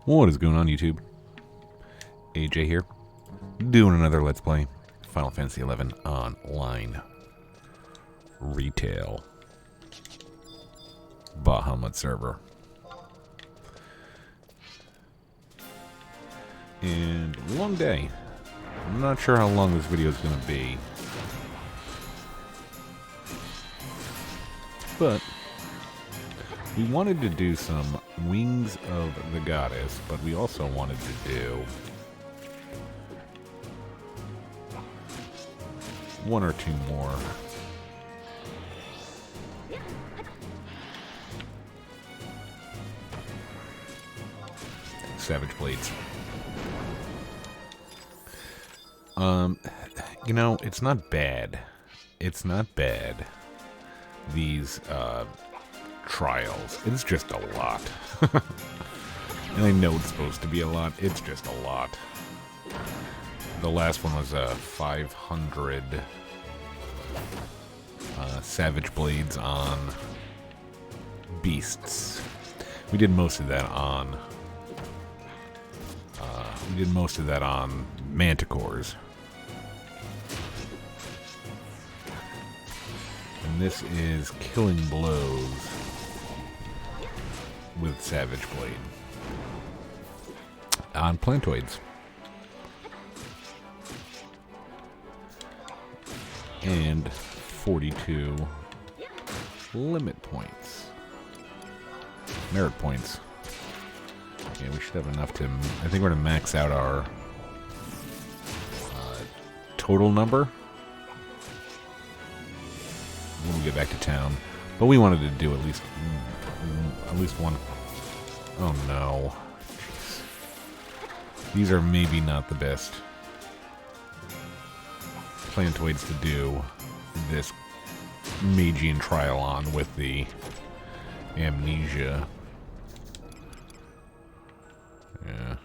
What is going on, YouTube? AJ here, doing another Let's Play Final Fantasy XI Online Retail Bahamut server. And long day. I'm not sure how long this video is going to be, but we wanted to do some Wings of the Goddess, but we also wanted to do one or two more. Savage Blades. You know, it's not bad. It's not bad. These, trials. It's just a lot. And I know it's supposed to be a lot. It's just a lot. The last one was 500 Savage Blades on beasts. We did most of that on manticores. And this is Killing Blows with Savage Blade on plantoids. And 42 limit points. Merit points. Yeah, we should have enough to... I think we're going to max out our total number when we get back to town. But we wanted to do at least one. Oh no. Jeez. These are maybe not the best plantoids to do this Magian trial on with the amnesia. Yeah.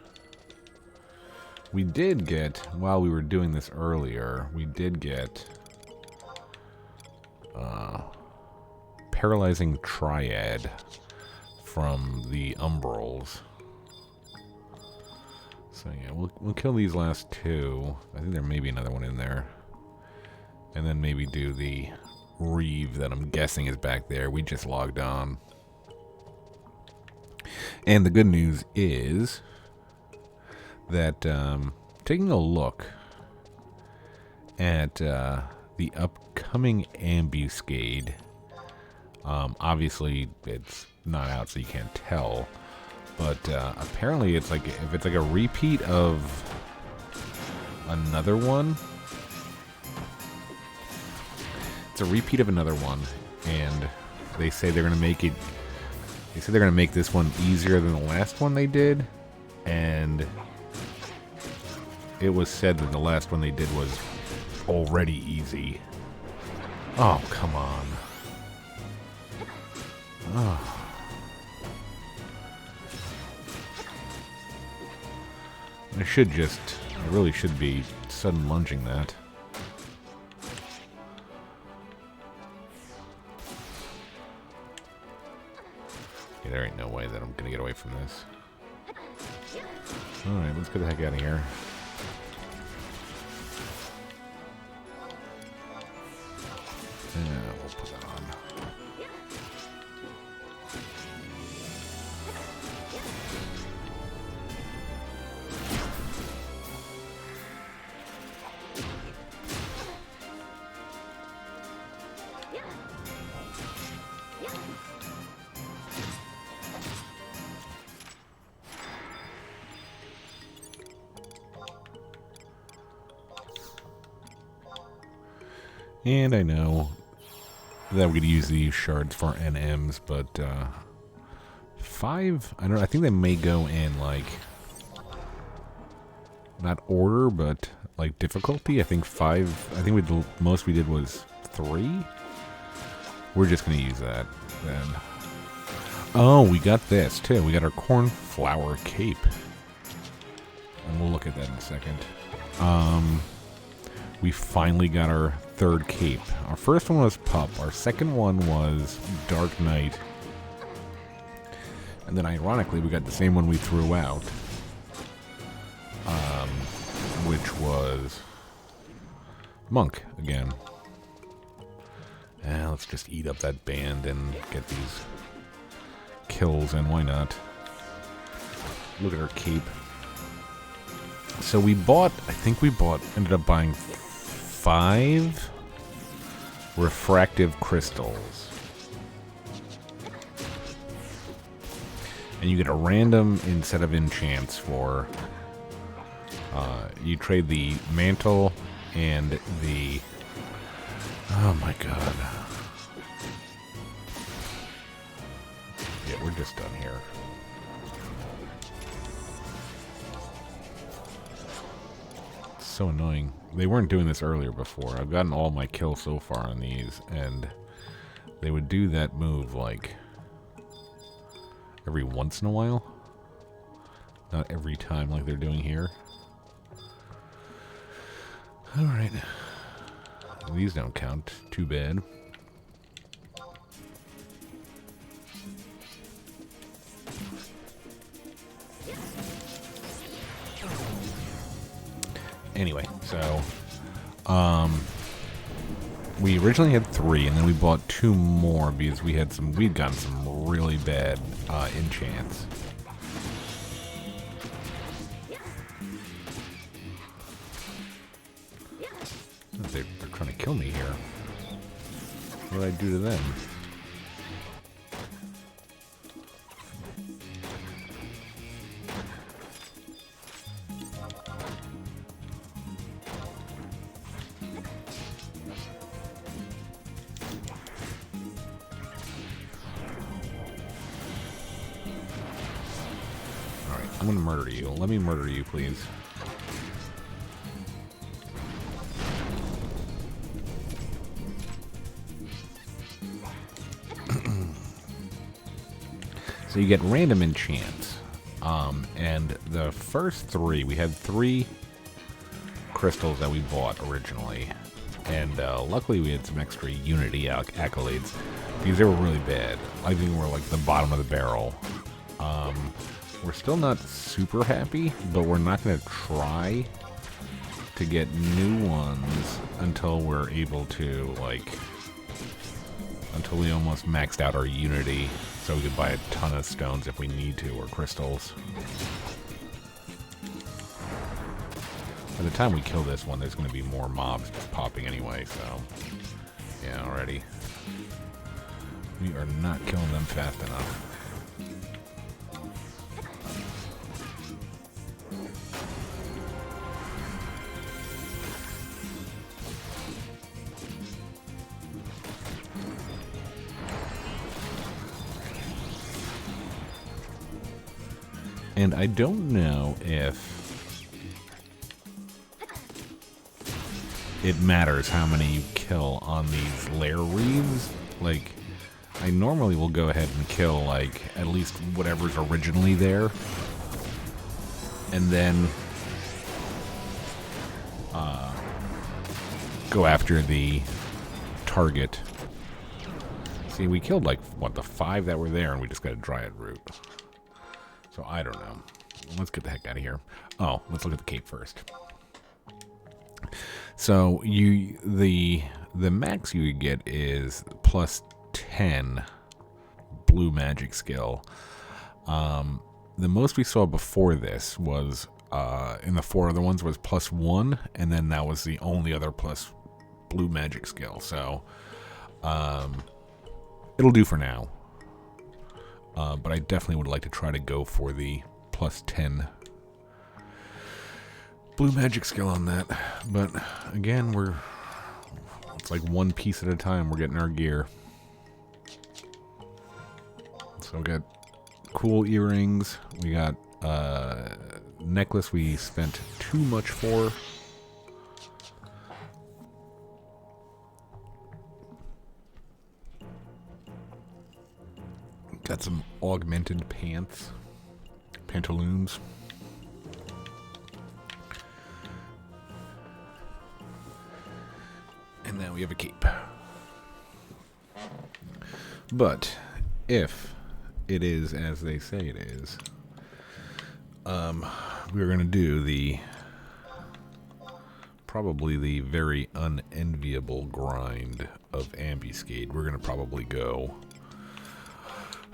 We did get, while we were doing this earlier, we did get Paralyzing Triad from the Umbrals. So yeah, we'll kill these last two. I think there may be another one in there. And then maybe do the Reeve that I'm guessing is back there. We just logged on. And the good news is that taking a look at the upcoming Ambuscade, obviously it's not out so you can't tell, but apparently it's like, if it's like a repeat of another one, it's a repeat of another one, and they say they're gonna make it, they said they're gonna make this one easier than the last one they did, and it was said that the last one they did was already easy. Oh, come on. Oh. I really should be sudden lunging that. Yeah, there ain't no way that I'm gonna get away from this. Alright, let's get the heck out of here. Yeah, we'll put that on. And I know that we're going to use these shards for NMs, but 5, I don't know, I think they may go in, like, not order, but like difficulty. I think 5, I think the most we did was 3. We're just going to use that then. Oh, we got this too. We got our cornflower cape. And we'll look at that in a second. We finally got our third cape. Our first one was Pup. Our second one was Dark Knight. And then ironically, we got the same one we threw out. Which was Monk again. Let's just eat up that band and get these kills, and why not? Look at our cape. So we bought, ended up buying 5 refractive crystals. And you get a random instead of enchants for, you trade the mantle and the, oh my god. Yeah, we're just done here. So annoying. They weren't doing this earlier before. I've gotten all my kills so far on these, and they would do that move like every once in a while. Not every time like they're doing here. Alright. These don't count. Too bad. Anyway, so we originally had 3, and then we bought 2 more because we'd gotten some really bad enchants. They're trying to kill me here. What did I do to them? I'm gonna murder you. Let me murder you, please. So you get random enchants. And the first 3, we had 3 crystals that we bought originally. And luckily we had some extra Unity accolades because they were really bad. I think we're like the bottom of the barrel. We're still not super happy, but we're not going to try to get new ones until we're able to, like, until we almost maxed out our Unity, so we could buy a ton of stones if we need to, or crystals. By the time we kill this one, there's going to be more mobs just popping anyway, so, yeah, already. We are not killing them fast enough. And I don't know if it matters how many you kill on these lair wreaths. Like, I normally will go ahead and kill, like, at least whatever's originally there. And then go after the target. See, we killed, like, what, the 5 that were there, and we just got a Dryad root. So I don't know. Let's get the heck out of here. Oh, let's look at the cape first. So the max you get is plus 10 blue magic skill. The most we saw before this was in the 4 other ones was plus 1, and then that was the only other plus blue magic skill. So it'll do for now. But I definitely would like to try to go for the plus 10 blue magic skill on that. But again, it's like one piece at a time we're getting our gear. So we got cool earrings. We got necklace we spent too much for. Got some augmented pants, pantaloons. And now we have a cape. But if it is as they say it is. We're going to do probably the very unenviable grind of Ambuscade. We're going to probably go...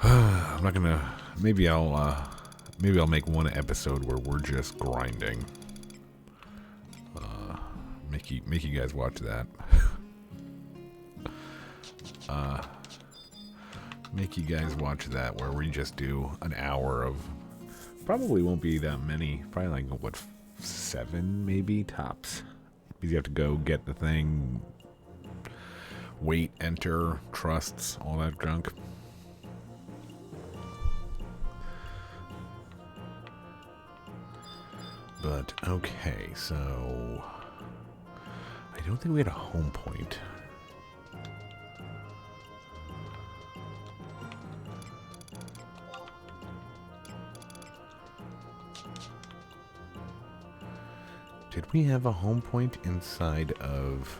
I'm not going to... Maybe I'll make one episode where we're just grinding. Make you guys watch that. Make you guys watch that where we just do an hour of... Probably won't be that many. Probably like, what, 7 maybe tops. Because you have to go get the thing, wait, enter, trusts, all that junk. But, okay, so... I don't think we had a home point. Did we have a home point inside of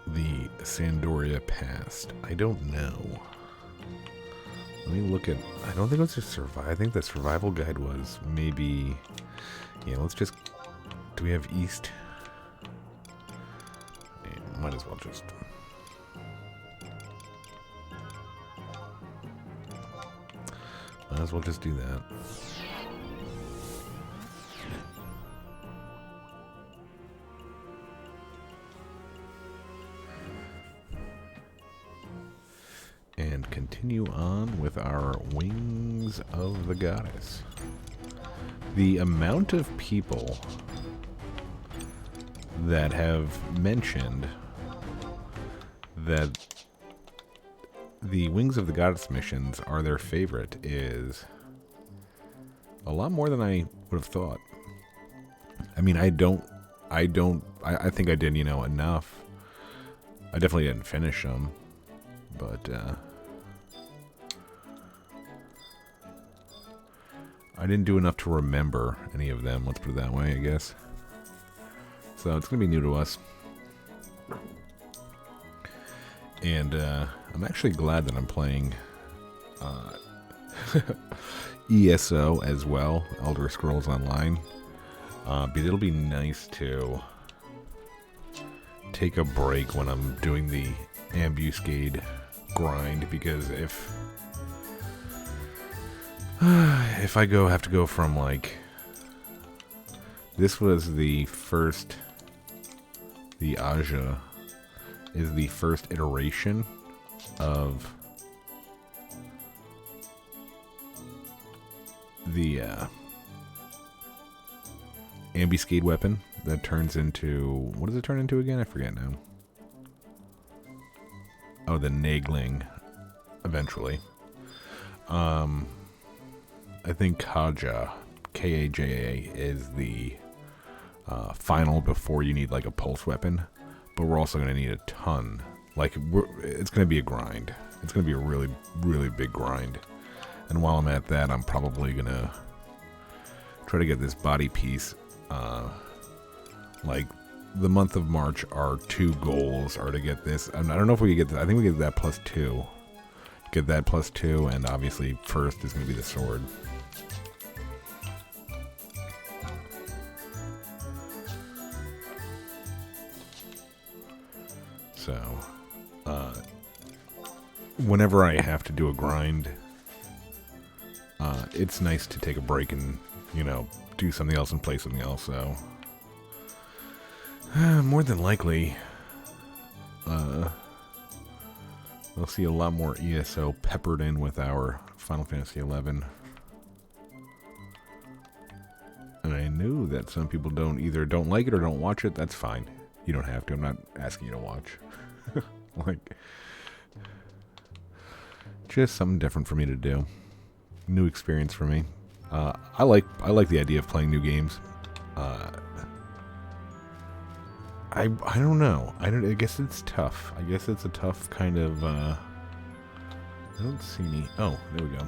the Sandoria Past? I don't know. Let me look at... I don't think it was just survival. I think the survival guide was maybe... Yeah, let's just... Do we have east? Yeah, might as well just... Might as well just do that. And continue on with our Wings of the Goddess. The amount of people that have mentioned that the Wings of the Goddess missions are their favorite is a lot more than I would have thought. I mean, I think I did, enough. I definitely didn't finish them, but, I didn't do enough to remember any of them, let's put it that way, I guess. So it's going to be new to us. And I'm actually glad that I'm playing ESO as well, Elder Scrolls Online. But it'll be nice to take a break when I'm doing the Ambuscade grind, because if I have to go from, like, this was the first, the Aja is the first iteration of the Ambuscade weapon that turns into, what does it turn into again? I forget now. Oh, the Nagling, eventually. I think Kaja, K-A-J-A, is the final before you need, like, a pulse weapon. But we're also going to need a ton. Like, it's going to be a grind. It's going to be a really, really big grind. And while I'm at that, I'm probably going to try to get this body piece. Like, the month of March, our 2 goals are to get this. I don't know if we can get that. I think we get that +2. Get that +2, and obviously first is going to be the sword. So, whenever I have to do a grind, it's nice to take a break and, do something else and play something else, so... more than likely, we'll see a lot more ESO peppered in with our Final Fantasy XI. And I knew that some people either don't like it or don't watch it. That's fine. You don't have to. I'm not asking you to watch. Like, just something different for me to do. New experience for me. I like the idea of playing new games. I don't know. I guess it's tough. I guess it's a tough kind of. I don't see any. Oh, there we go.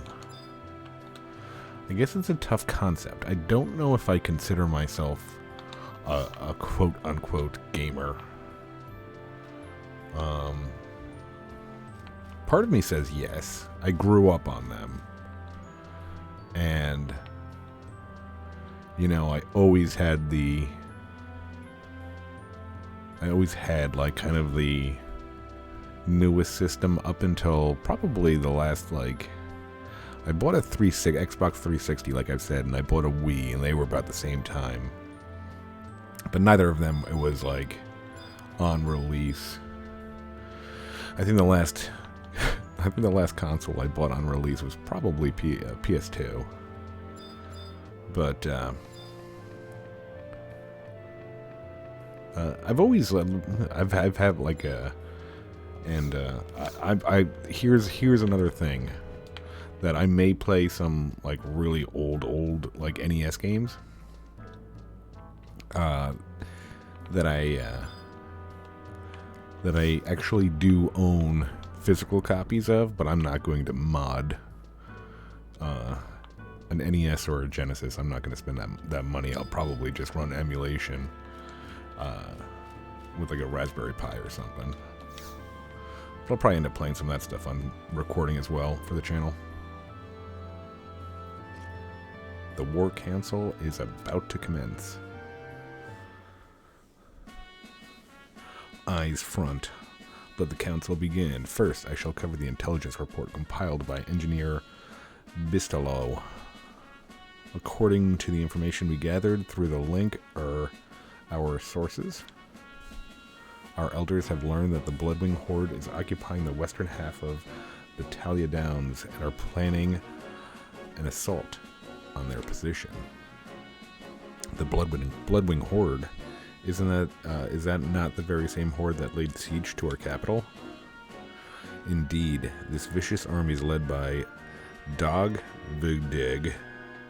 I guess it's a tough concept. I don't know if I consider myself a quote-unquote gamer. part of me says yes. I grew up on them. And, you know, I always had like kind of the newest system up until probably the last, like, I bought a Xbox 360, like I've said, and I bought a Wii, and they were about the same time. But neither of them, it was like on release. I think the last console I bought on release was probably PS2. But I've always I've had like a, and I here's another thing that I may play some like really old like NES games that I actually do own physical copies of, but I'm not going to mod an NES or a Genesis. I'm not going to spend that money. I'll probably just run emulation with like a Raspberry Pi or something. But I'll probably end up playing some of that stuff on recording as well for the channel. The War Council is about to commence. Eyes front. Let the council begin. First, I shall cover the intelligence report compiled by Engineer Bistalo. According to the information we gathered through the link our sources, our elders have learned that the Bloodwing Horde is occupying the western half of the Talia Downs and are planning an assault on their position. The Bloodwing Horde, is that not the very same horde that laid siege to our capital? Indeed, this vicious army is led by Dog Vigdig,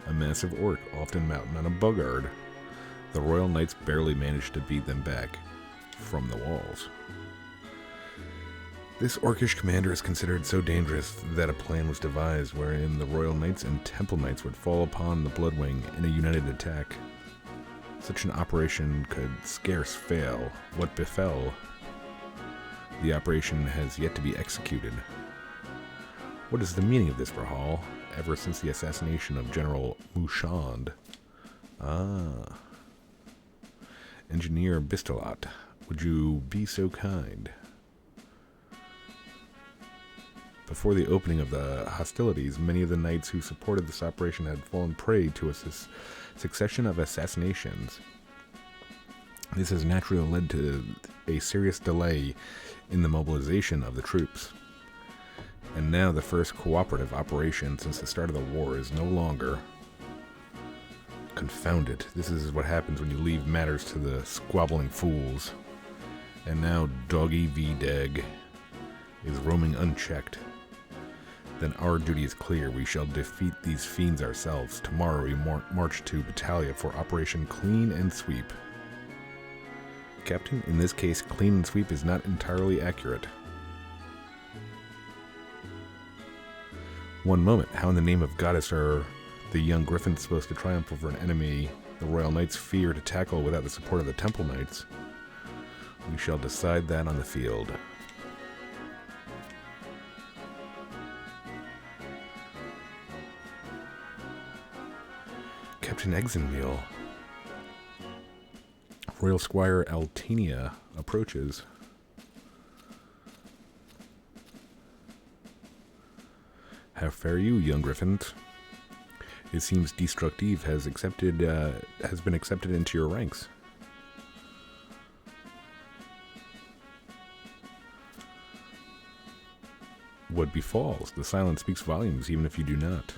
a massive orc, often mounted on a boggard. The Royal Knights barely managed to beat them back from the walls. This orcish commander is considered so dangerous that a plan was devised wherein the Royal Knights and Temple Knights would fall upon the Bloodwing in a united attack. Such an operation could scarce fail. What befell? The operation has yet to be executed. What is the meaning of this, Rahal? Ever since the assassination of General Mushand. Engineer Bistolat, would you be so kind? Before the opening of the hostilities, many of the knights who supported this operation had fallen prey to a succession of assassinations. This has naturally led to a serious delay in the mobilization of the troops. And now the first cooperative operation since the start of the war is no longer. Confound it. This is what happens when you leave matters to the squabbling fools. And now Doggy Videg is roaming unchecked. Then our duty is clear. We shall defeat these fiends ourselves. Tomorrow we march to Battalia for Operation Clean and Sweep. Captain, in this case, clean and sweep is not entirely accurate. One moment. How in the name of Goddess are the young Griffins supposed to triumph over an enemy the Royal Knights fear to tackle without the support of the Temple Knights? We shall decide that on the field. Captain Exenmeal. Royal Squire Altenia approaches. How fare you, young Griffins? It seems Destructive has been accepted into your ranks. What befalls? The silence speaks volumes, even if you do not.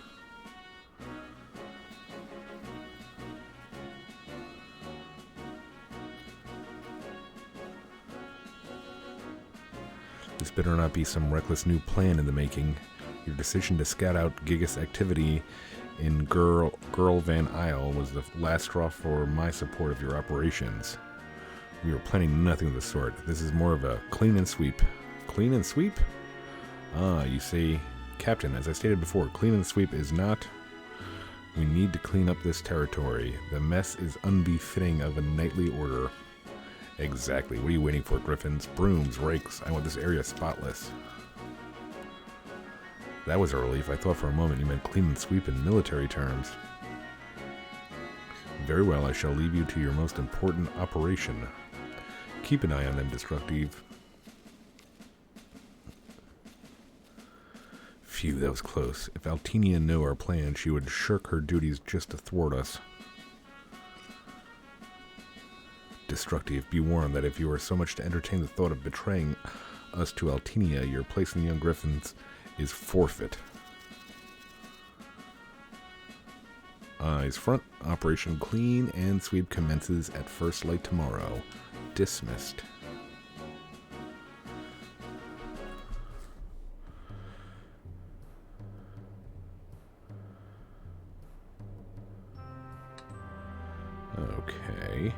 This better not be some reckless new plan in the making. Your decision to scout out Gigas activity in Girl Van Isle was the last straw for my support of your operations. We were planning nothing of the sort. This is more of a clean and sweep. Clean and sweep? Ah, you see, Captain, as I stated before, clean and sweep is not. We need to clean up this territory. The mess is unbefitting of a knightly order. Exactly. What are you waiting for, Griffins? Brooms, rakes. I want this area spotless. That was a relief. I thought for a moment you meant clean and sweep in military terms. Very well, I shall leave you to your most important operation. Keep an eye on them, Destructive. Phew, that was close. If Altenia knew our plan, she would shirk her duties just to thwart us. Destructive, be warned that if you are so much to entertain the thought of betraying us to Altenia, your place in the Young Griffins is forfeit. Eyes front. Operation Clean and Sweep commences at first light tomorrow. Dismissed. Okay.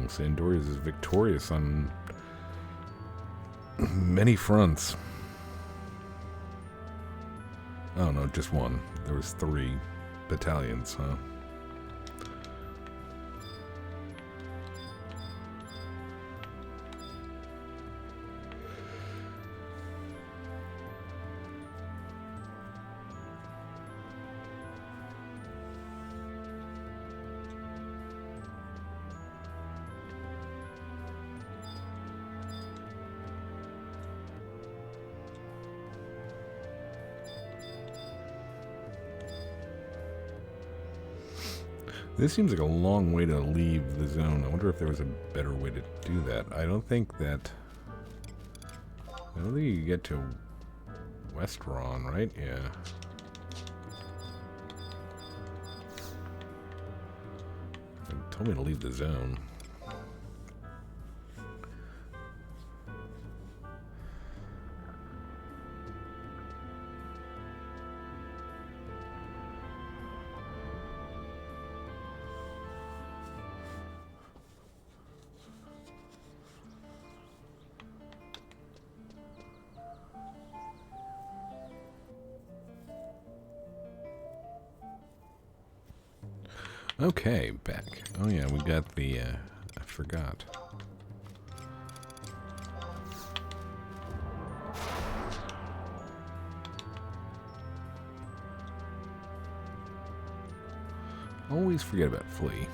Sandorius is victorious on many fronts. Oh no, just one. There was 3 battalions, huh? This seems like a long way to leave the zone. I wonder if there was a better way to do that. I don't think you get to Westron, right? Yeah. It told me to leave the zone. Okay, back. Oh yeah, we got the, I forgot. Always forget about Flea.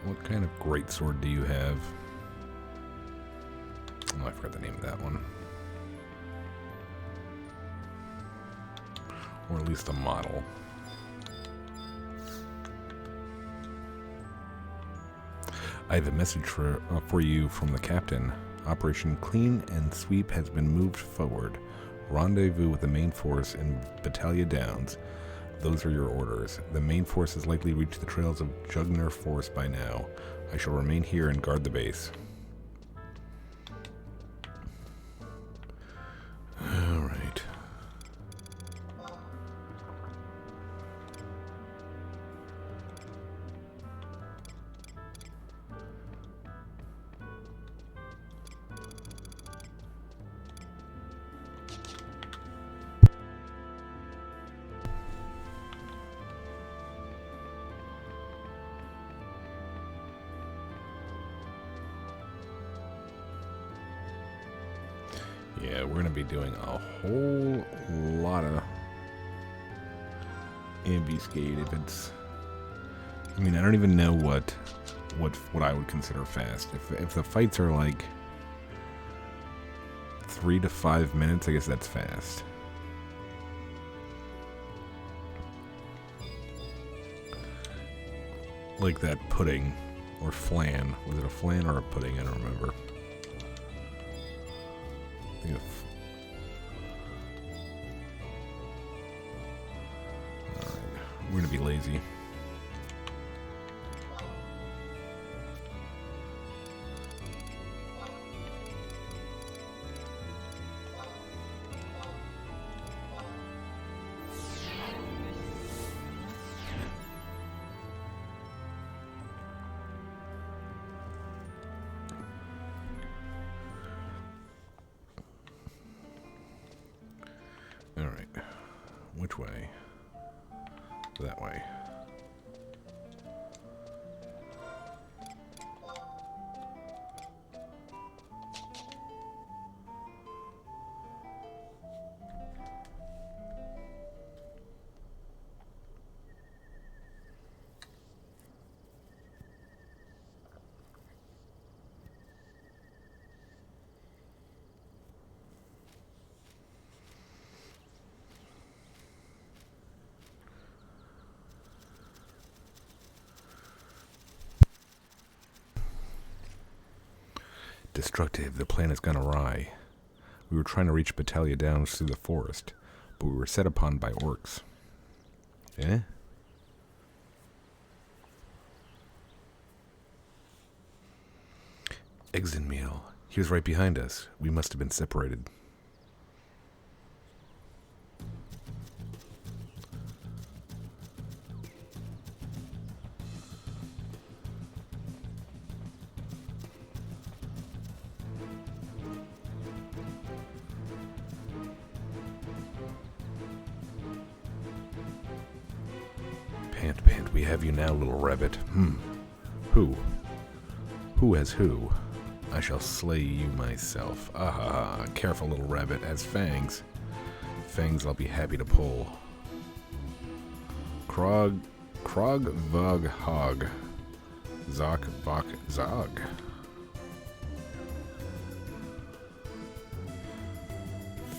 What kind of greatsword do you have? Oh, I forgot the name of that one. Or at least a model. I have a message for you from the captain. Operation Clean and Sweep has been moved forward. Rendezvous with the main force in Battaglia Downs. Those are your orders. The main force has likely reached the trails of Jugner Forest by now. I shall remain here and guard the base. All right. Yeah, we're going to be doing a whole lot of ambuscade if it's... I mean, I don't even know what I would consider fast. If the fights are like 3 to 5 minutes, I guess that's fast. Like that pudding Or flan. Was it a flan or a pudding? I don't remember. I think Alright. We're gonna be lazy. Alright. Which way? That way. Destructive, the plan has gone awry. We were trying to reach Battaglia Downs through the forest, but we were set upon by orcs. Eh? Exenmeal. He was right behind us. We must have been separated. Pant, we have you now, little rabbit. Who? Who has who? I shall slay you myself. Ah, careful, little rabbit, has fangs. Fangs I'll be happy to pull. Krog Vog Hog. Zok Vok Zog.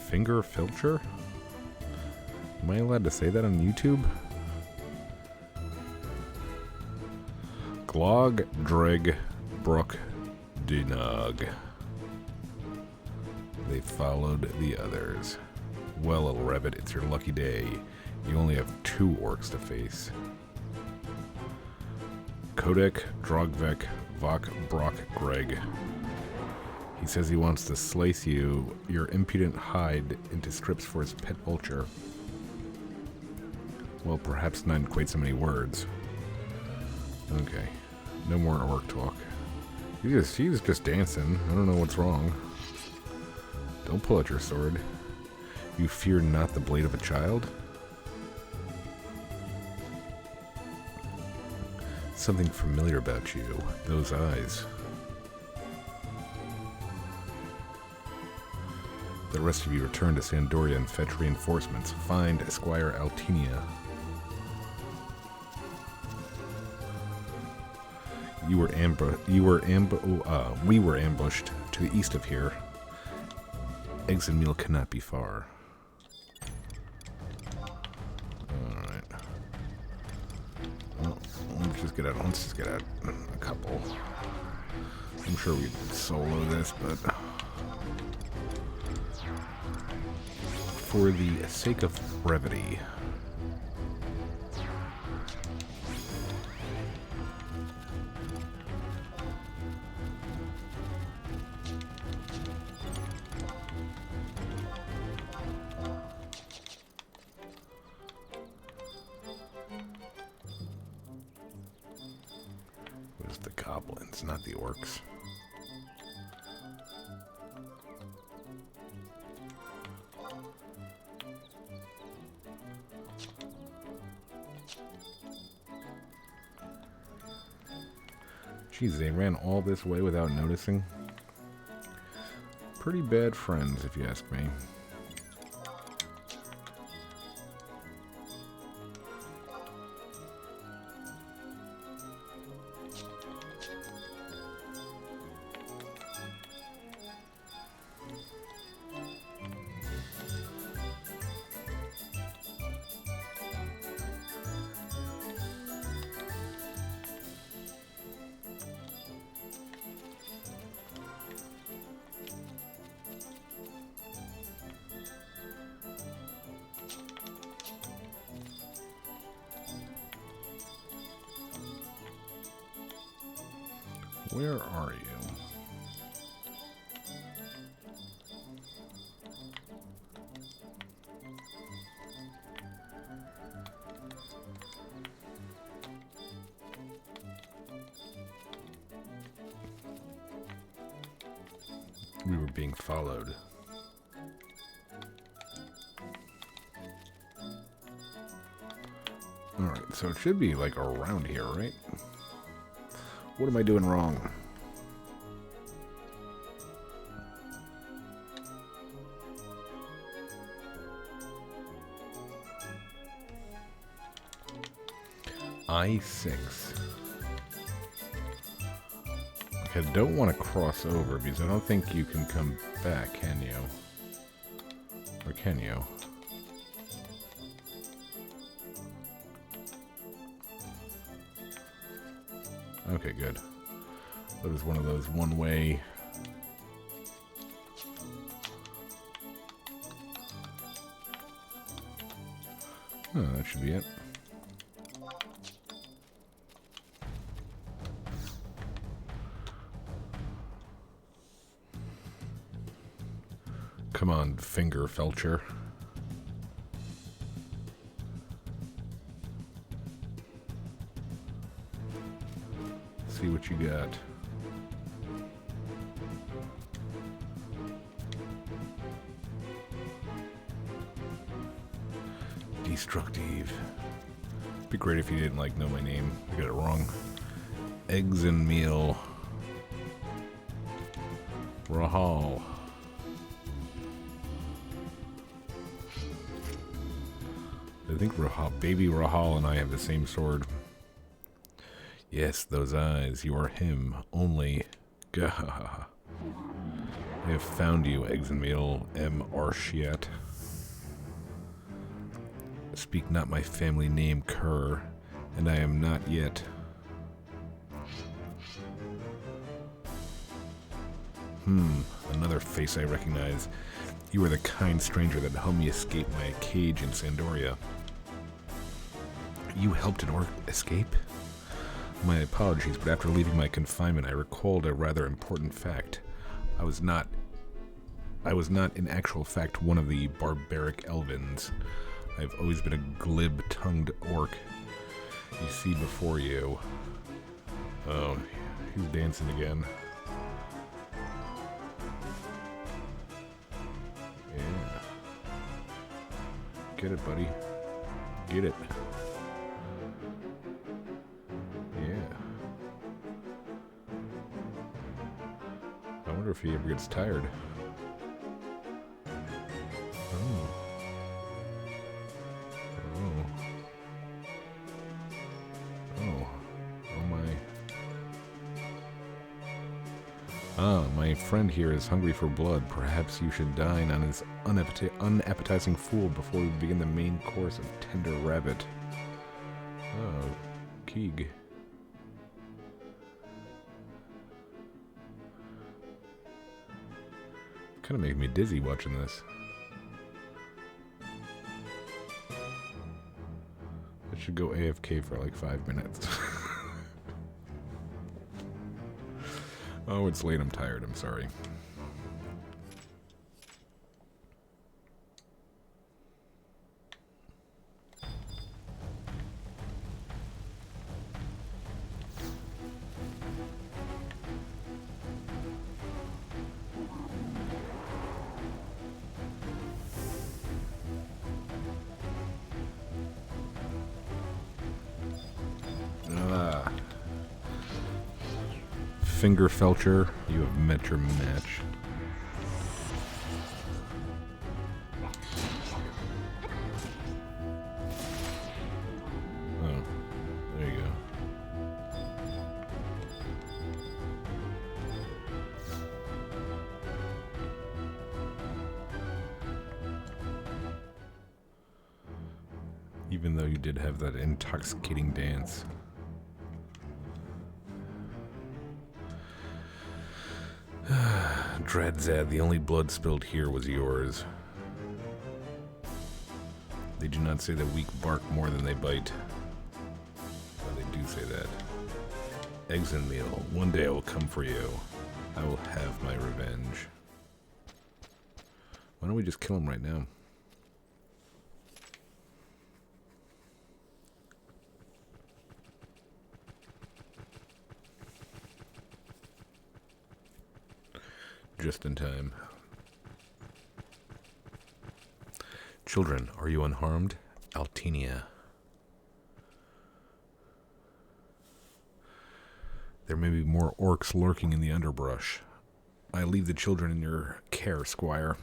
Finger Filcher? Am I allowed to say that on YouTube? Glog Dreg Brook Dinug. They followed the others. Well, little rabbit, it's your lucky day. You only have 2 orcs to face. Kodek Drogvek Vok Brock Greg. He says he wants to slice you, your impudent hide, into strips for his pet vulture. Well, perhaps not in quite so many words. Okay. No more orc talk. He's just dancing. I don't know what's wrong. Don't pull out your sword. You fear not the blade of a child? Something familiar about you. Those eyes. The rest of you return to Sandoria and fetch reinforcements. Find Esquire Altinia. We were ambushed to the east of here. Exenmeal cannot be far. Alright. Well, let's just get out a couple. I'm sure we could solo this, but for the sake of brevity. The goblins, not the orcs. Jeez, they ran all this way without noticing. Pretty bad friends, if you ask me. Where are you? We were being followed. Alright, so it should be like around here, right? What am I doing wrong? I-6. I don't want to cross over because I don't think you can come back, can you? Or can you? Okay, good. That was one of those one-way... Oh, that should be it. Come on, Finger Felcher. See what you got. Destructive. Be great if you didn't know my name. I got it wrong. Eggs and meal. Rahal. I think baby Rahal and I have the same sword. Yes, those eyes. You are him. Only. Gah. I have found you, Eggs and Meal, M. Arshiat. Speak not my family name, Kerr, and I am not yet. Another face I recognize. You are the kind stranger that helped me escape my cage in Sandoria. You helped an orc escape? My apologies, but after leaving my confinement, I recalled a rather important fact. I was not in actual fact one of the barbaric Elvins. I've always been a glib-tongued orc. You see before you. Oh, he's dancing again. Yeah. Get it, buddy. Get it. I wonder if he ever gets tired. Oh. Oh. Oh. Oh my. Ah, my friend here is hungry for blood. Perhaps you should dine on his unappetizing food before we begin the main course of tender rabbit. Oh, Keeg. Kind of making me dizzy watching this. I should go AFK for like 5 minutes. Oh, it's late. I'm tired. I'm sorry. Finger Felcher, you have met your match. Oh, there you go. Even though you did have that intoxicating dance. Dradzad, the only blood spilled here was yours. They do not say the weak bark more than they bite. Well, they do say that. Eggs and meal. One day I will come for you. I will have my revenge. Why don't we just kill him right now? Just in time. Children, are you unharmed? Altenia. There may be more orcs lurking in the underbrush. I leave the children in your care, Squire.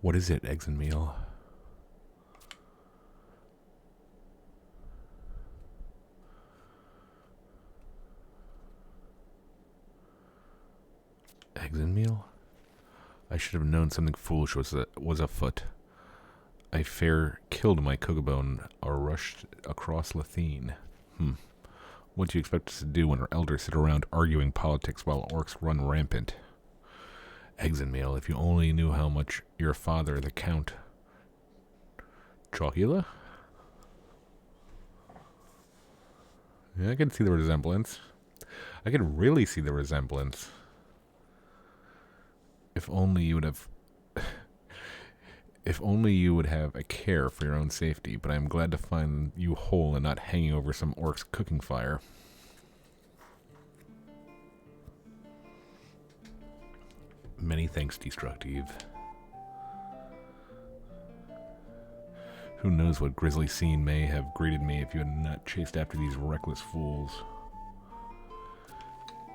What is it, eggs and meal? Eggs and meal? I should have known something foolish was afoot. I fair killed my Kogabone or rushed across Lathine. What do you expect us to do when our elders sit around arguing politics while orcs run rampant? Eggs and meal, if you only knew how much your father, the Count Chocula? Yeah, I can see the resemblance. I can really see the resemblance. If only you would have... If only you would have a care for your own safety, but I am glad to find you whole and not hanging over some orc's cooking fire. Many thanks, Destructive. Who knows what grisly scene may have greeted me if you had not chased after these reckless fools.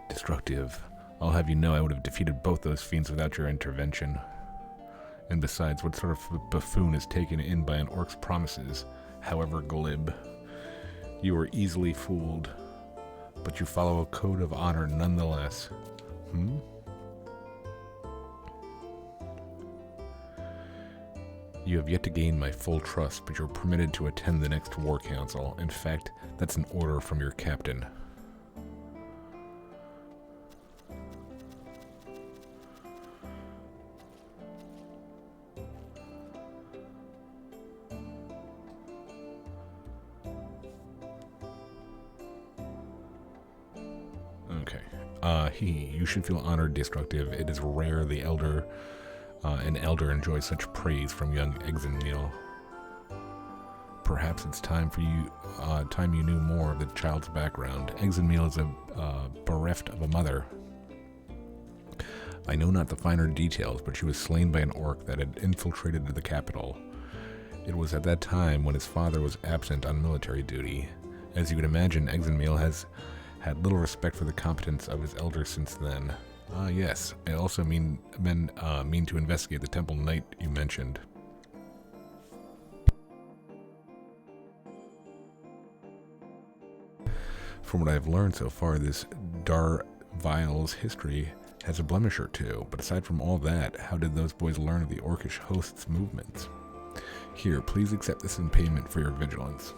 Destructive. I'll have you know I would have defeated both those fiends without your intervention. And besides, what sort of buffoon is taken in by an orc's promises, however glib? You are easily fooled, but you follow a code of honor nonetheless. You have yet to gain my full trust, but you're permitted to attend the next war council. In fact, that's an order from your captain. You should feel honored, Destructive. It is rare an elder enjoys such praise from young eggs and meal. Perhaps it's time you knew more of the child's background. Eggs and meal is bereft of a mother. I know not the finer details, but she was slain by an orc that had infiltrated the capital. It was at that time when his father was absent on military duty. As you can imagine, Eggs and Meal has had little respect for the competence of his elders since then. Yes, I also mean to investigate the Temple Knight you mentioned. From what I've learned so far, this Darvile's history has a blemish or two, but aside from all that, how did those boys learn of the Orcish host's movements? Here, please accept this in payment for your vigilance.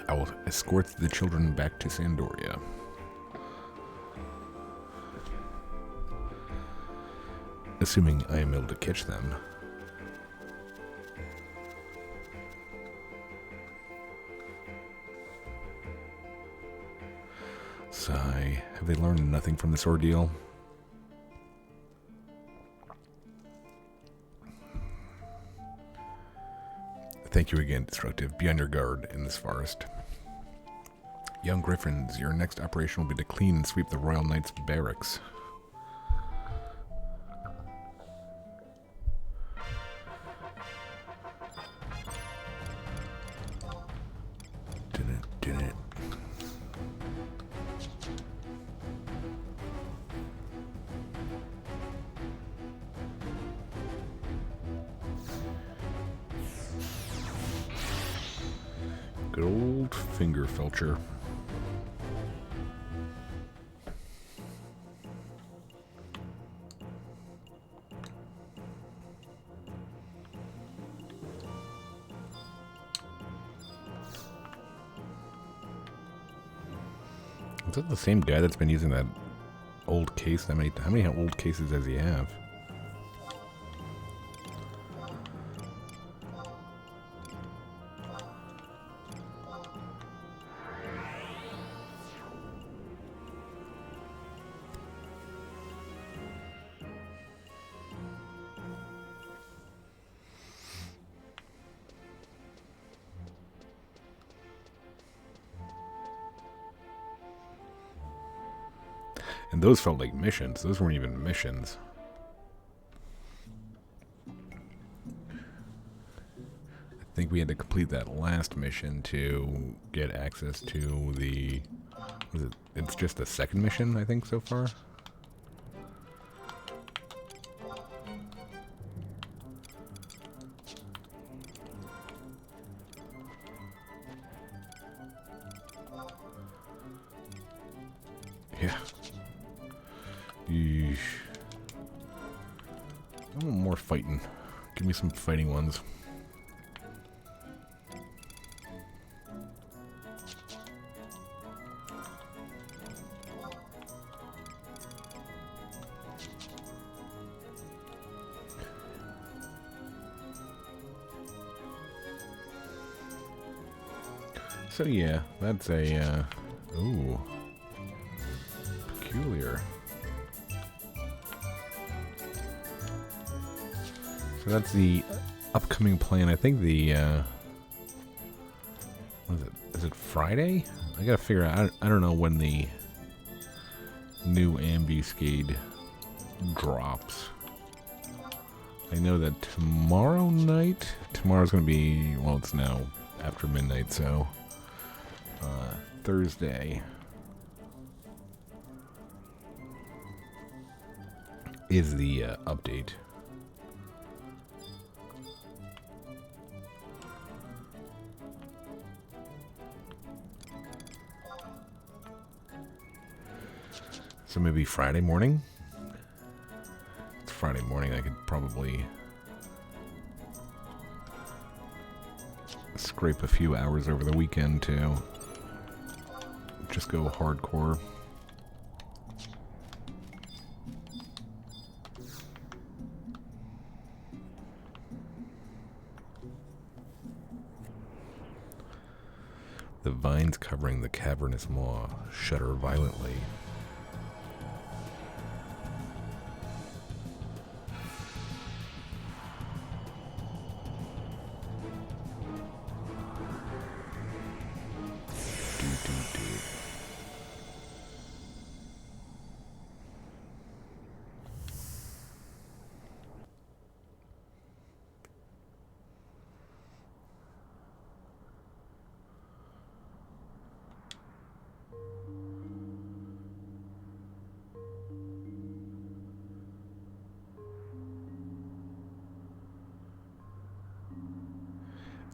I will escort the children back to Sandoria. Assuming I am able to catch them. Sigh. Have they learned nothing from this ordeal? Thank you again, Destructive. Be on your guard in this forest. Young Griffins, your next operation will be to clean and sweep the Royal Knight's barracks. Didn't. Good old finger felcher. Is that the same guy that's been using that old case? How many old cases does he have? And those felt like missions. Those weren't even missions. I think we had to complete that last mission to get access to the... It's just the second mission, I think, so far. Yeah. Yeesh. I want more fighting. Give me some fighting ones. So yeah, that's a, ooh. Peculiar. So that's the upcoming plan. I think the, what is it? Is it Friday? I gotta figure out, I don't know when the new Ambuscade drops. I know that tomorrow's gonna be, well, it's now after midnight, so, Thursday is the update. So maybe Friday morning? It's Friday morning, I could probably scrape a few hours over the weekend to just go hardcore. The vines covering the cavernous maw shudder violently.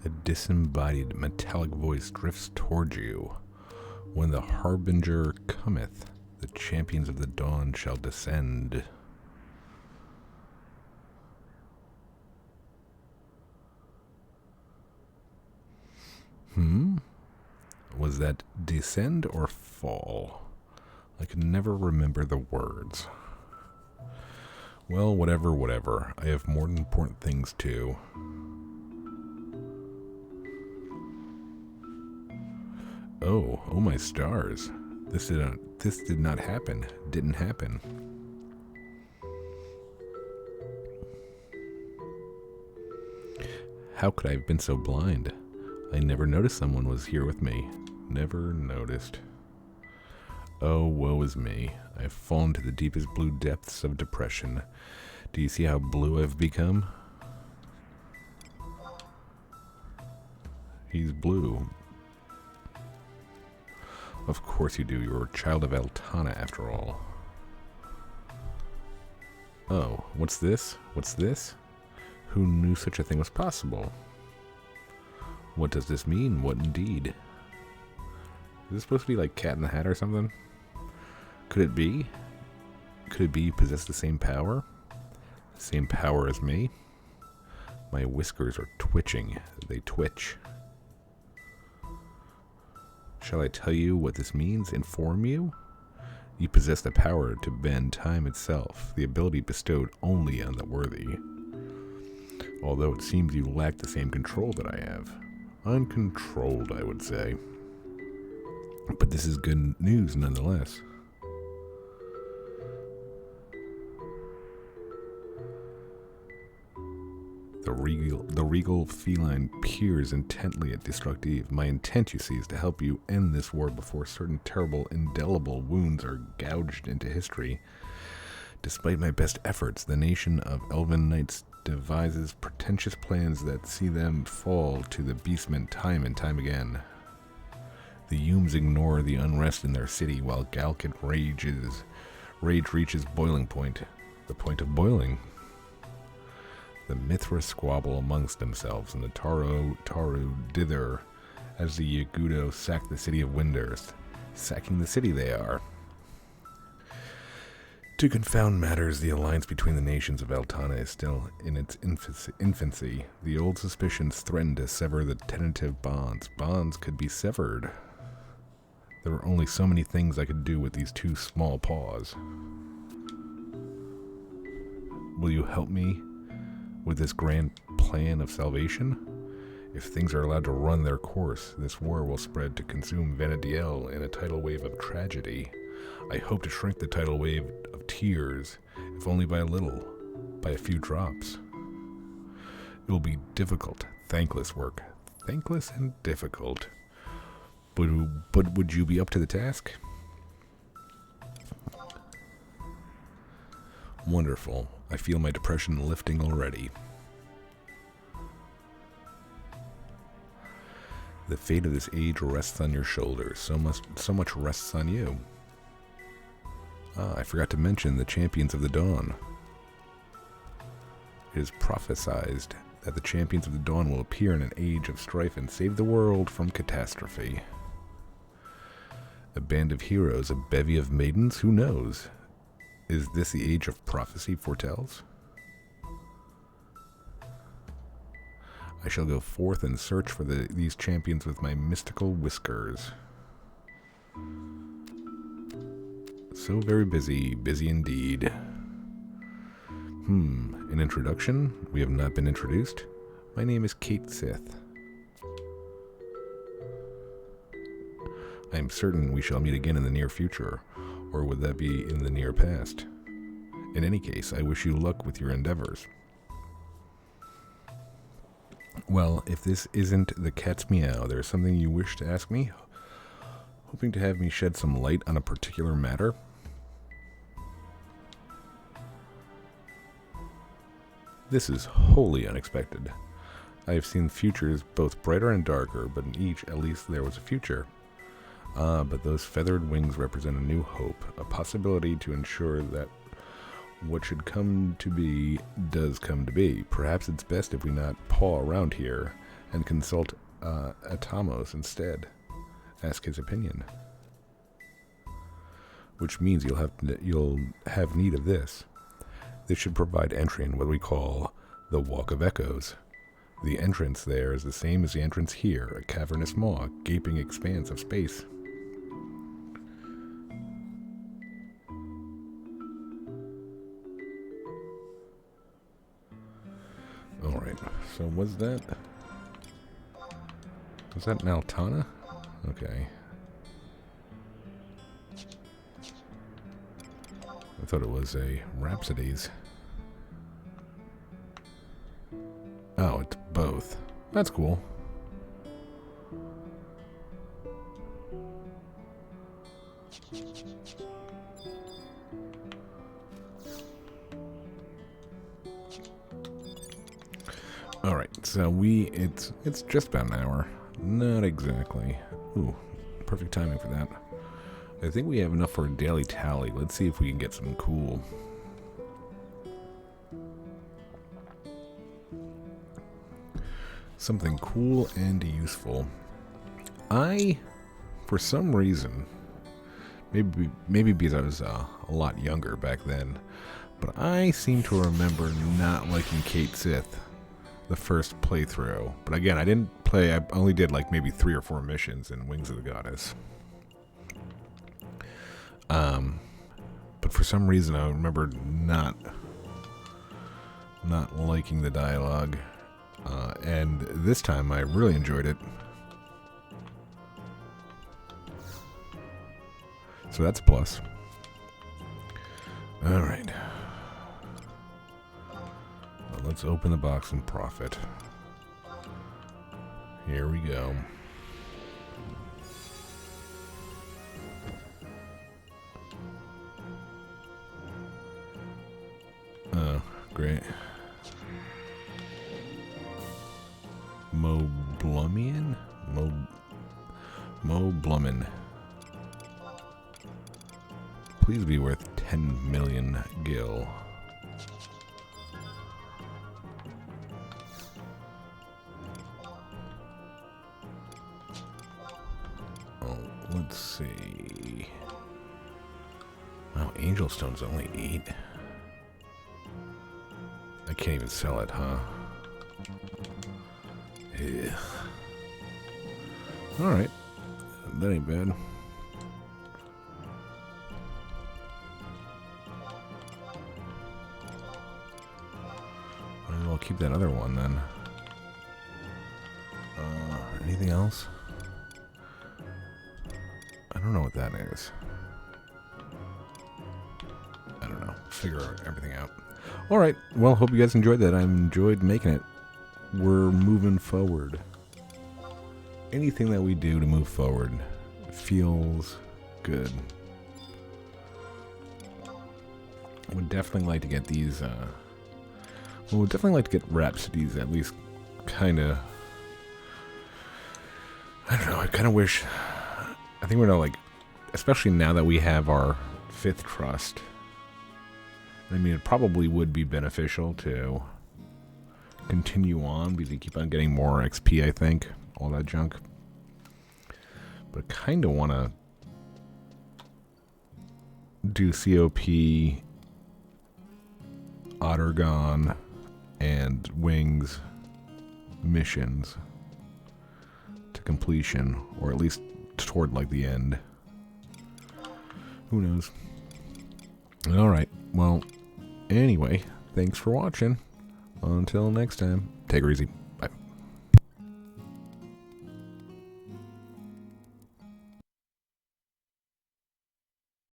A disembodied metallic voice drifts towards you. When the Harbinger cometh, the champions of the dawn shall descend. Was that descend or fall? I can never remember the words. Well, whatever. I have more important things too. Oh my stars. This did not happen. Didn't happen. How could I have been so blind? I never noticed someone was here with me. Never noticed. Oh, woe is me. I have fallen to the deepest blue depths of depression. Do you see how blue I've become? He's blue. Of course you do. You're a child of Altana, after all. Oh, what's this? What's this? Who knew such a thing was possible? What does this mean? What indeed? Is this supposed to be like Cat in the Hat or something? Could it be? Could it be you possess the same power? The same power as me? My whiskers are twitching. They twitch. Shall I tell you what this means? Inform you? You possess the power to bend time itself, the ability bestowed only on the worthy. Although it seems you lack the same control that I have. Uncontrolled, I would say. But this is good news nonetheless. The the regal feline peers intently at Destructive. My intent, you see, is to help you end this war before certain terrible, indelible wounds are gouged into history. Despite my best efforts, the nation of Elven Knights devises pretentious plans that see them fall to the beastmen time and time again. The Yumes ignore the unrest in their city while Galkid rage reaches boiling point. The point of boiling. The Mithra squabble amongst themselves, and the Taru dither as the Yagudo sack the city of Windurst. Sacking the city they are. To confound matters, the alliance between the nations of Altana is still in its infancy. The old suspicions threaten to sever the tentative bonds. Bonds could be severed. There were only so many things I could do with these two small paws. Will you help me with this grand plan of salvation? If things are allowed to run their course, this war will spread to consume Vanadiel in a tidal wave of tragedy. I hope to shrink the tidal wave of tears, if only by a little, by a few drops. It will be difficult, thankless work. Thankless and difficult. But would you be up to the task? Wonderful. I feel my depression lifting already. The fate of this age rests on your shoulders. So much rests on you. I forgot to mention the Champions of the Dawn. It is prophesied that the Champions of the Dawn will appear in an age of strife and save the world from catastrophe. A band of heroes, a bevy of maidens, who knows? Is this the age of prophecy foretells? I shall go forth and search for these champions with my mystical whiskers. So very busy, busy indeed. An introduction? We have not been introduced. My name is Cait Sith. I am certain we shall meet again in the near future, or would that be in the near past? In any case, I wish you luck with your endeavors. Well, if this isn't the cat's meow, there is something you wish to ask me? Hoping to have me shed some light on a particular matter? This is wholly unexpected. I have seen futures both brighter and darker, but in each, at least, there was a future. But those feathered wings represent a new hope, a possibility to ensure that what should come to be does come to be. Perhaps it's best if we not paw around here and consult Atamos instead. Ask his opinion. Which means you'll have need of this. This should provide entry in what we call the Walk of Echoes. The entrance there is the same as the entrance here, a cavernous maw, gaping expanse of space. Alright, so was that an Altana? Okay. I thought it was a Rhapsodies. Oh, it's both. That's cool. Alright, so it's just about an hour. Not exactly. Ooh, perfect timing for that. I think we have enough for a daily tally. Let's see if we can get something cool. Something cool and useful. For some reason, maybe because I was a lot younger back then, but I seem to remember not liking Cait Sith the first playthrough. But again, I only did like maybe 3 or 4 missions in Wings of the Goddess. But for some reason I remember not liking the dialogue. And this time I really enjoyed it. So that's a plus. Alright. Well, let's open the box and profit. Here we go. Oh, great. Moblumian? Moblumin. Please be worth 10 million gil. Oh, let's see. Wow, Angel Stone's only 8. I can't even sell it, huh? Yeah. Alright. That ain't bad. I'll keep that other one then. Anything else? I don't know what that is. I don't know. Figure everything out. Alright, well, hope you guys enjoyed that. I enjoyed making it. We're moving forward. Anything that we do to move forward feels good. I would definitely like to get these, we'd definitely like to get Rhapsodies at least kind of, I don't know, I kind of wish, I think we're not like, especially now that we have our 5th trust, I mean, it probably would be beneficial to continue on because you keep on getting more XP, I think, all that junk. But I kind of want to do COP, Ottergon, and Wings missions to completion, or at least toward like the end. Who knows? Alright, well, anyway, thanks for watching. Until next time, take her easy.